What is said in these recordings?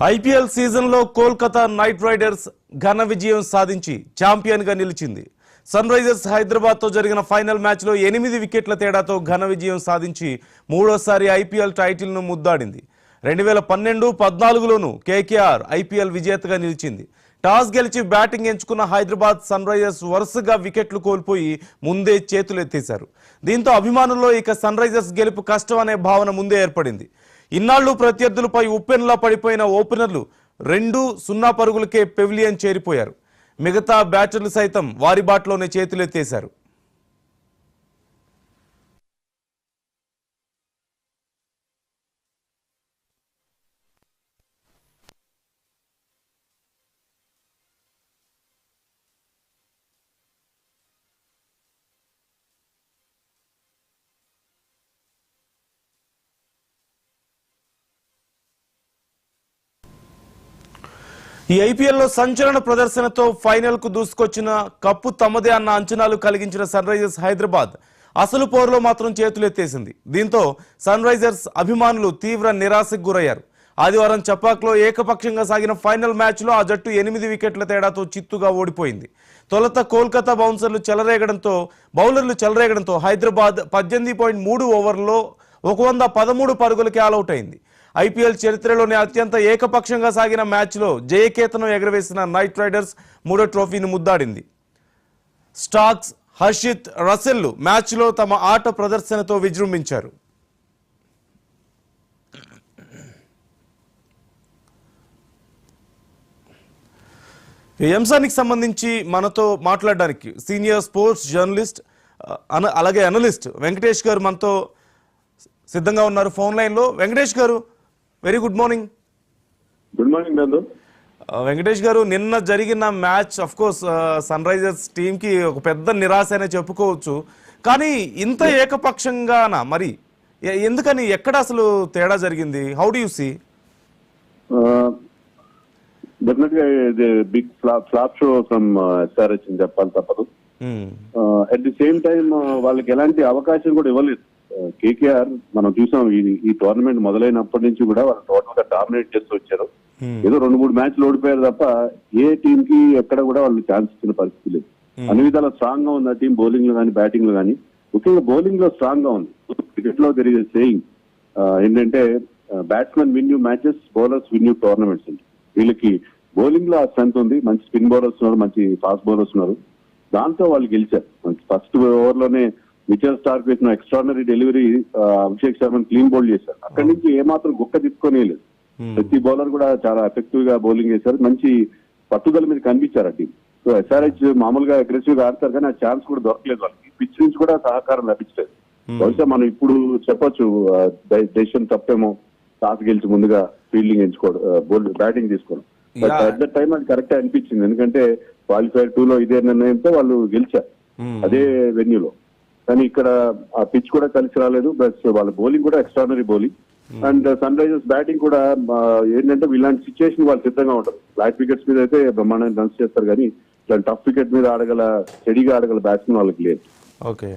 IPL సీజన్లో Kolkata night riders ఘన విజయం సాధించి ఛాంపియన్గా నిలిచింది. సన్ రైజర్స్ హైదరాబాద్తో జరిగిన ఫైనల్ మ్యాచ్లో 8 వికెట్ల తేడాతో ఘన విజయం సాధించి మూడోసారి ఐపీఎల్ టైటిల్ను ముద్దాడింది. 2012-14లోనూ కేకేఆర్ ఐపీఎల్ విజేతగా నిలిచింది. టాస్ గెలిచి బ్యాటింగ్ ఎంచుకున్న హైదరాబాద్ సన్ రైజర్స్ వరుసగా వికెట్లు కోల్పోయి ముందే చేతులెత్తేశారు. దీంతో అభిమానుల్లో ఇక సన్ రైజర్స్ గెలుపు కష్టం అనే భావన ముందే ఏర్పడింది. ఇన్నాళ్లు ప్రత్యర్థులపై ఉప్పెన్లా పడిపోయిన ఓపెనర్లు 2-0 పరుగులకే పెవిలియన్ చేరిపోయారు. మిగతా బ్యాటర్లు సైతం వారి బాటలోనే చేతులెత్తేశారు. ఈ ఐపీఎల్లో సంచలన ప్రదర్శనతో ఫైనల్ కు దూసుకొచ్చిన కప్పు తమదే అన్న అంచనాలు కలిగించిన సన్ రైజర్స్ హైదరాబాద్ అసలు పోరులో మాత్రం చేతులెత్తేసింది. దీంతో సన్ రైజర్స్ అభిమానులు తీవ్ర నిరాశకు గురయ్యారు. ఆదివారం చపాక్లో ఏకపక్షంగా సాగిన ఫైనల్ మ్యాచ్లో ఆ జట్టు 8 వికెట్ల తేడాతో చిత్తుగా ఓడిపోయింది. తొలుత కోల్కతా బౌలర్లు చెలరేగడంతో హైదరాబాద్ 18.3 ఓవర్లలో 113 పరుగులకి ఆలౌట్ అయింది. ఐపీఎల్ చరిత్రలోనే అత్యంత ఏకపక్షంగా సాగిన మ్యాచ్లో జయకేతనం ఎగరవేసిన నైట్ రైడర్స్ మూడో ట్రోఫీని ముద్దాడింది. స్టాక్స్, హర్షిత్, రసెల్లు మ్యాచ్లో తమ ఆట ప్రదర్శనతో విజృంభించారు. ఈ అంశానికి సంబంధించి మనతో మాట్లాడడానికి సీనియర్ స్పోర్ట్స్ జర్నలిస్ట్ అలాగే అనలిస్ట్ వెంకటేష్ గారు మనతో సిద్ధంగా ఉన్నారు ఫోన్ లైన్లో. Venkatesh garu, very good morning. Good morning Nandu. Venkatesh garu, నిన్న జరిగిన match of course Sunrisers team కి ఒక పెద్ద నిరాశ అనే చెప్పుకోవచ్చు. కానీ ఇంత ఏకపక్షంగానా మరి ఎందుకని, ఎక్కడ అసలు తేడా జరిగింది? How do you see? Definite గా ఇది big flop show from SRH అని చెప్పాలి తప్పదు. అట్ ది సేమ్ టైం వాళ్ళకి ఎలాంటి అవకాశం కూడా ఇవ్వలేదు. కేకేఆర్ మనం చూసాం ఈ టోర్నమెంట్ మొదలైనప్పటి నుంచి కూడా వాళ్ళు టోటల్ గా డామినేట్ చేస్తూ వచ్చారు. ఏదో 2-3 మ్యాచ్లు ఓడిపోయారు తప్ప ఏ టీం కి ఎక్కడ కూడా వాళ్ళు ఛాన్స్ ఇచ్చిన పరిస్థితి లేదు. అన్ని విధాలా స్ట్రాంగ్ గా ఉంది ఆ టీం, బౌలింగ్ లో కానీ బ్యాటింగ్ లో కానీ. ముఖ్యంగా బౌలింగ్ లో స్ట్రాంగ్ గా ఉంది. క్రికెట్ లో జరిగే సేయింగ్ ఏంటంటే batsmen win you matches, bowlers win you tournaments అండి. వీళ్ళకి బౌలింగ్ లో ఆ స్ట్రెంత్ ఉంది. మంచి స్పిన్ బౌలర్స్ ఉన్నారు, మంచి ఫాస్ట్ బౌలర్స్ ఉన్నారు. దాంతో వాళ్ళు గెలిచారు. ఫస్ట్ ఓవర్ లోనే మిచెల్ స్టార్క్ వేసిన ఎక్స్ట్రాడినరీ డెలివరీ అభిషేక్ శర్మని క్లీన్ బౌల్డ్ చేశారు. అక్కడి నుంచి ఏమాత్రం గుక్క తిప్పుకొనే లేదు. ప్రతి బౌలర్ కూడా చాలా ఎఫెక్టివ్ గా బౌలింగ్ చేశారు. మంచి పట్టుదల మీద కనిపించారు ఆ టీం. సో ఎస్ఆర్హెచ్ మామూలుగా అగ్రెసివ్ గా ఆడతారు కానీ ఆ ఛాన్స్ కూడా దొరకలేదు వాళ్ళకి. పిచ్ నుంచి కూడా సహకారం లభించలేదు. బహుశా మనం ఇప్పుడు చెప్పొచ్చు డెసిషన్ తప్పేమో, టాస్ గెలిచి ముందుగా ఫీల్డింగ్ ఎంచుకోవడం, బ్యాటింగ్ తీసుకోవడం. బట్ అట్ ద టైం అది కరెక్ట్ అనిపించింది. ఎందుకంటే క్వాలిఫైర్ 2లో ఇదే నిర్ణయంతో వాళ్ళు గెలిచారు అదే వెన్యూలో. కానీ ఇక్కడ ఆ పిచ్ కూడా కలిసి రాలేదు. ప్లస్ వాళ్ళ బౌలింగ్ కూడా extraordinary bowling. And Sunrisers batting కూడా ఏంటంటే ఇలాంటి సిచ్యువేషన్ వాళ్ళు సిద్ధంగా ఉంటారు. ఫ్లాట్ వికెట్స్ మీద అయితే బ్రహ్మాండంగా రన్స్ చేస్తారు కానీ ఇలాంటి టఫ్ వికెట్ మీద స్టడీగా ఆడగల బ్యాట్స్మెన్ వాళ్ళకి లేదు. ఓకే,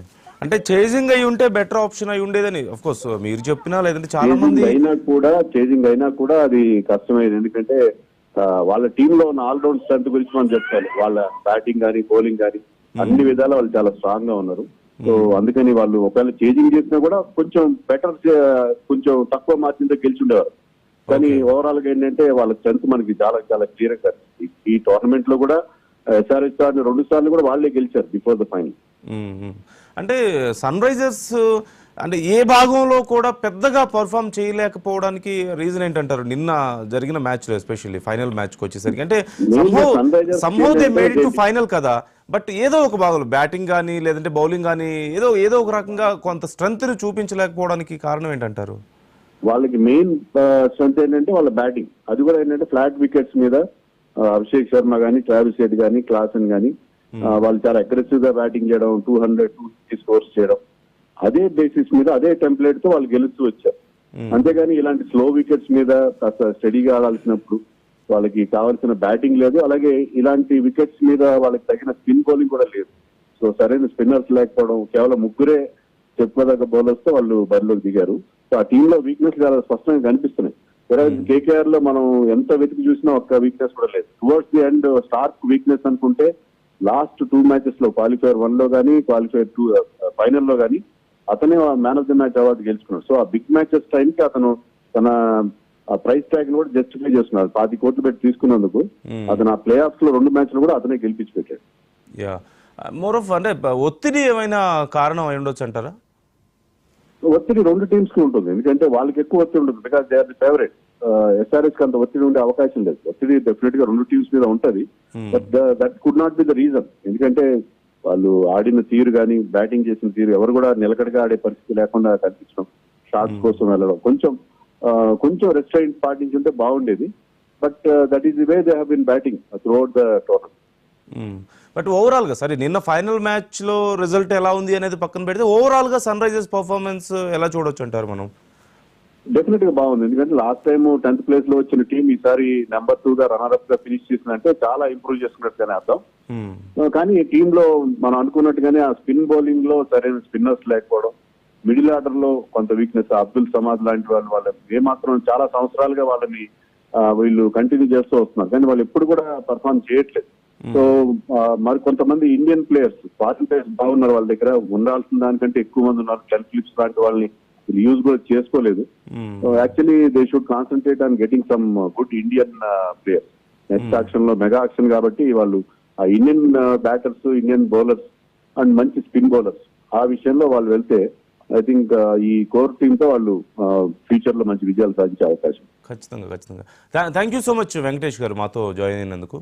అంటే చేజింగ్ అయి ఉంటే బెటర్ ఆప్షన్ అయి ఉండేదని ఆఫ్ కోర్స్ మీరు చెప్పినా, లేదంటే చాలా మంది చేజింగ్ అయినా కూడా అది కష్టమైంది. ఎందుకంటే వాళ్ళ టీమ్ లో ఉన్న ఆల్రౌండ్ స్ట్రెంత్ గురించి మనం చెప్పుకోవాలి. వాళ్ళ బ్యాటింగ్ కానీ బౌలింగ్ కానీ అన్ని విధాలా వాళ్ళు చాలా స్ట్రాంగ్ గా ఉన్నారు. సో అందుకని వాళ్ళు ఒకవేళ చేజింగ్ చేసినా కూడా కొంచెం బెటర్, కొంచెం తక్కువ మార్జిన్ తో గెలిచి ఉండేవారు. కానీ ఓవరాల్ గా ఏంటంటే వాళ్ళ స్ట్రెంత్ మనకి చాలా చాలా క్లియర్ గా ఈ టోర్నమెంట్ లో కూడా ఎస్ఆర్హెచ్ 2 సార్లు కూడా వాళ్ళే గెలిచారు బిఫోర్ ద ఫైనల్. అంటే సన్ రైజర్స్ అంటే ఏ భాగంలో కూడా పెద్దగా పర్ఫామ్ చేయలేకపోవడానికి రీజన్ ఏంటంటారు? నిన్న జరిగిన మ్యాచ్ లో ఎస్పెషల్లీ ఫైనల్ మ్యాచ్ కి వచ్చేసరికి అంటే somehow they made it to final కదా, బట్ ఏదో ఒక భాగంలో బ్యాటింగ్ కానీ లేదంటే బౌలింగ్ కానీ ఏదో ఒక రకంగా కొంత స్ట్రెంత్ ని చూపించలేకపోవడానికి కారణం ఏంటంటారు? వాళ్ళకి మెయిన్ స్ట్రెంత్ ఏంటంటే వాళ్ళ బ్యాటింగ్. అది కూడా ఏంటంటే ఫ్లాట్ వికెట్స్ మీద అభిషేక్ శర్మ కానీ, ట్రావిస్ హెడ్ కానీ, క్లాసన్ కానీ వాళ్ళు చాలా అగ్రెసివ్ గా బ్యాటింగ్ చేయడం, 200-250 స్కోర్స్ చేయడం, అదే బేసిస్ మీద అదే టెంప్లెట్ తో వాళ్ళు గెలుస్తూ వచ్చారు. అంతేగాని ఇలాంటి స్లో వికెట్స్ మీద కాస్త స్టడీగా ఆడాల్సినప్పుడు వాళ్ళకి కావాల్సిన బ్యాటింగ్ లేదు. అలాగే ఇలాంటి వికెట్స్ మీద వాళ్ళకి తగిన స్పిన్ బౌలింగ్ కూడా లేదు. సో సరైన స్పిన్నర్స్ లేకపోవడం, కేవలం 3 చెప్పుకోదగ్గ బౌలర్స్ తో వాళ్ళు బరిలోకి దిగారు. సో ఆ టీంలో వీక్నెస్ చాలా స్పష్టంగా కనిపిస్తున్నాయి. కేకేఆర్ లో మనం ఎంత వెతికి చూసినా ఒక్క వీక్నెస్ కూడా లేదు. Towards the end Starc weakness అనుకుంటే లాస్ట్ 2 మ్యాచెస్ లో క్వాలిఫైర్ 1 లో కానీ క్వాలిఫైర్ 2 ఫైనల్ లో కానీ అతనే man of the match award గెలుచుకున్నాడు. సో ఆ బిగ్ మ్యాచెస్ టైం కి అతను తన ప్రైస్ ట్యాగ్ కూడా జస్టిఫై చేస్తున్నాడు. 10 కోట్లు పెట్టి తీసుకున్నందుకు అతను ఆ ప్లే ఆఫ్స్ లో 2 మ్యాచ్లు కూడా అతనే గెలిపించి పెట్టాడు. యా మోర్ ఆఫ్ అంటే ఒత్తిడి ఏమైనా కారణం అయి ఉండొచ్చు అంటారా? ఒత్తిడి 2 టీమ్స్ కి ఉంటుంది, ఎందుకంటే వాళ్ళకి ఎక్కువ ఒత్తిడి ఉంటుంది. Because they are the favourite. SRS కి అంత ఒత్తిడి ఉండే అవకాశం లేదు. ఒత్తిడి డెఫినెట్ గా 2 టీమ్స్ మీద ఉంటది. But that could not be the reason. ఎందుకంటే వాళ్ళు ఆడిన తీరు కానీ బ్యాటింగ్ చేసిన తీరు ఎవరు కూడా నిలకడగా ఆడే పరిస్థితి లేకుండా కనిపించడం, షాట్స్ కోసం వెళ్ళడం, కొంచెం రెస్ట్రైంట్ పాటించుంటే బాగుండేది. But that is the way they have been batting throughout the tournament. But overall గా సరే నిన్న ఫైనల్ మ్యాచ్ లో రిజల్ట్ ఎలా ఉంది అనేది పక్కన పెడితే ఓవరాల్ గా సన్ రైజర్స్ పర్ఫార్మెన్స్ ఎలా చూడొచ్చు అంటారు మనం? డెఫినెట్ గా బాగుంది. ఎందుకంటే లాస్ట్ టైం 10th ప్లేస్ లో వచ్చిన టీం ఈసారి నెంబర్ 2 గా రన్నర్ అప్ గా ఫినిష్ చేసిందంటే చాలా ఇంప్రూవ్ చేసుకున్నట్టుగానే అర్థం. కానీ ఈ టీమ్ లో మనం అనుకున్నట్టుగానే ఆ స్పిన్ బౌలింగ్ లో సరైన స్పిన్నర్స్ లేకపోవడం, మిడిల్ ఆర్డర్ లో కొంత వీక్నెస్. అబ్దుల్ సమాద్ లాంటి వాళ్ళు ఏమాత్రం చాలా సంవత్సరాలుగా వాళ్ళని వీళ్ళు కంటిన్యూ చేస్తూ వస్తున్నారు, కానీ వాళ్ళు ఎప్పుడు కూడా పర్ఫార్మ్ చేయట్లేదు. సో మరి కొంతమంది ఇండియన్ ప్లేయర్స్, ఫారిన్ ప్లేయర్స్ బాగున్నారు, వాళ్ళ దగ్గర ఉండాల్సిన దానికంటే ఎక్కువ మంది ఉన్నారు. కెల్ ఫిలిప్స్ లాంటి వాళ్ళని యూజ్ కూడా చేసుకోలేదు. Actually they should concentrate on getting some good Indian players. Next auction లో మెగా ఆక్షన్ కాబట్టి వాళ్ళు ఆ Indian batters, Indian bowlers and మంచి స్పిన్ బౌలర్స్ ఆ విషయంలో వాళ్ళు వెళ్తే ఐ థింక్ ఈ కోర్ టీమ్ తో వాళ్ళు ఫ్యూచర్ లో మంచి విజయాలు సాధించే అవకాశం. ఖచ్చితంగా. Thank you so much Venkatesh garu మాతో జాయిన్ అయినందుకు.